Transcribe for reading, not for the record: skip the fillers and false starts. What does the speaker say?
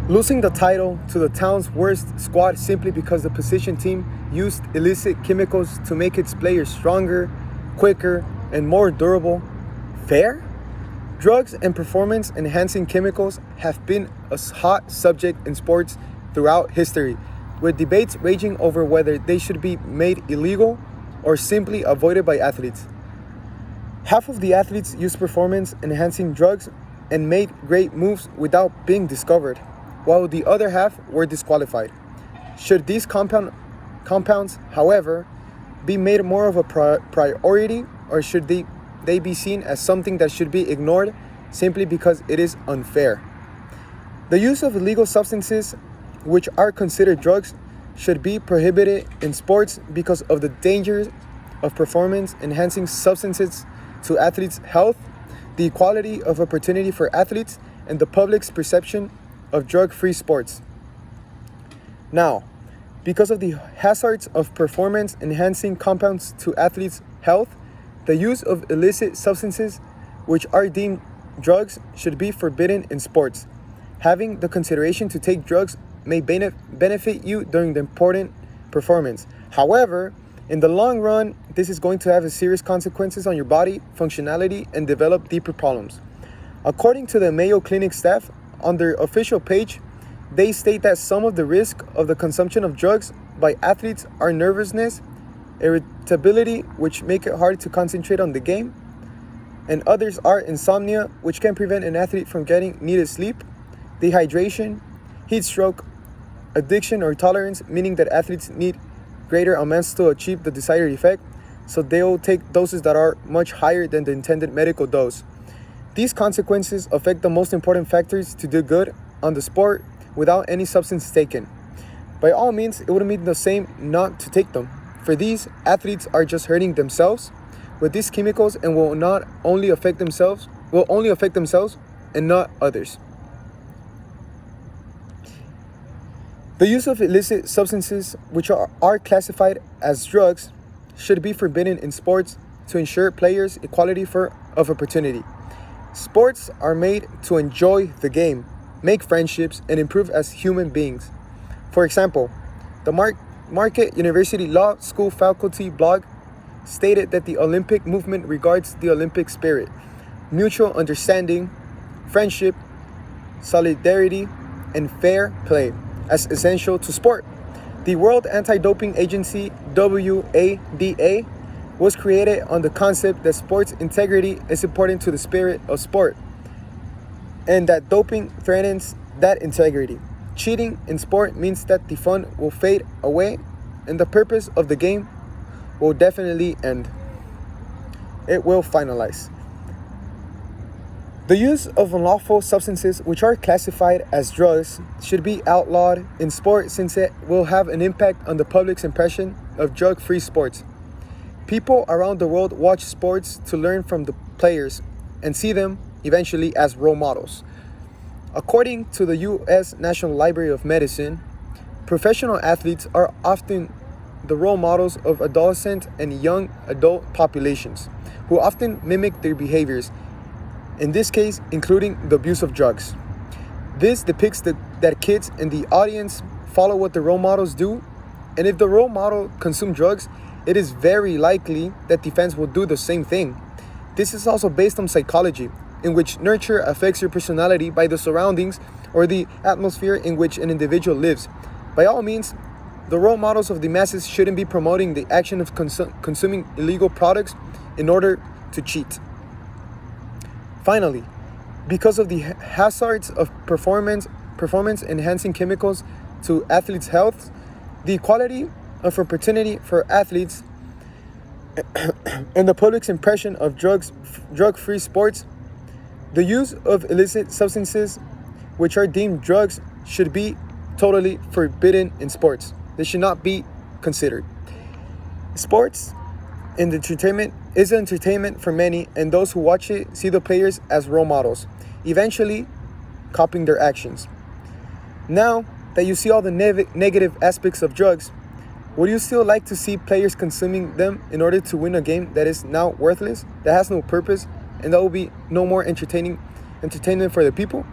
losing the title to the town's worst squad simply because the position team used illicit chemicals to make its players stronger, quicker, and more durable. Fair? Drugs and performance enhancing chemicals have been a hot subject in sports throughout history, with debates raging over whether they should be made illegal or simply avoided by athletes. Half of the athletes used performance enhancing drugs and made great moves without being discovered, while the other half were disqualified. Should these compounds, however, be made more of a priority, or should they be seen as something that should be ignored simply because it is unfair? The use of illegal substances, which are considered drugs, should be prohibited in sports because of the dangers of performance enhancing substances to athletes' health, the equality of opportunity for athletes, and the public's perception of drug-free sports. Now, because of the hazards of performance enhancing compounds to athletes' health, the use of illicit substances, which are deemed drugs, should be forbidden in sports. Having the consideration to take drugs may benefit you during the important performance. However, in the long run, this is going to have serious consequences on your body, functionality, and develop deeper problems. According to the Mayo Clinic staff, on their official page, they state that some of the risk of the consumption of drugs by athletes are nervousness, irritability, which make it hard to concentrate on the game, and others are insomnia, which can prevent an athlete from getting needed sleep, dehydration, heat stroke, addiction or tolerance, meaning that athletes need greater amounts to achieve the desired effect, so they'll take doses that are much higher than the intended medical dose. These consequences affect the most important factors to do good on the sport without any substance taken. By all means, it would mean the same not to take them. For these, athletes are just hurting themselves with these chemicals and will only affect themselves and not others. The use of illicit substances, which are classified as drugs, should be forbidden in sports to ensure players equality of opportunity. Sports are made to enjoy the game, make friendships, and improve as human beings. For example, the Marquette University Law School faculty blog stated that the Olympic movement regards the Olympic spirit, mutual understanding, friendship, solidarity, and fair play as essential to sport. The World Anti-Doping Agency, WADA, was created on the concept that sports integrity is important to the spirit of sport, and that doping threatens that integrity. Cheating in sport means that the fun will fade away, and the purpose of the game will definitely end. It will finalize. The use of unlawful substances, which are classified as drugs, should be outlawed in sport since it will have an impact on the public's impression of drug-free sports. People around the world watch sports to learn from the players and see them eventually as role models. According to the U.S. National Library of Medicine, professional athletes are often the role models of adolescent and young adult populations, who often mimic their behaviors, in this case including the abuse of drugs. This depicts that kids in the audience follow what the role models do, and if the role model consumes drugs, it is very likely that the fans will do the same thing. This is also based on psychology, in which nurture affects your personality by the surroundings or the atmosphere in which an individual lives. By all means, the role models of the masses shouldn't be promoting the action of consuming illegal products in order to cheat. Finally, because of the hazards of performance enhancing chemicals to athletes' health, the equality of opportunity for athletes, and the public's impression of drug-free sports, the use of illicit substances, which are deemed drugs, should be totally forbidden in sports. They should not be considered. Sports and entertainment is entertainment for many, and those who watch it see the players as role models, eventually copying their actions. Now that you see all the negative aspects of drugs, would you still like to see players consuming them in order to win a game that is now worthless, that has no purpose, and that will be no more entertainment for the people?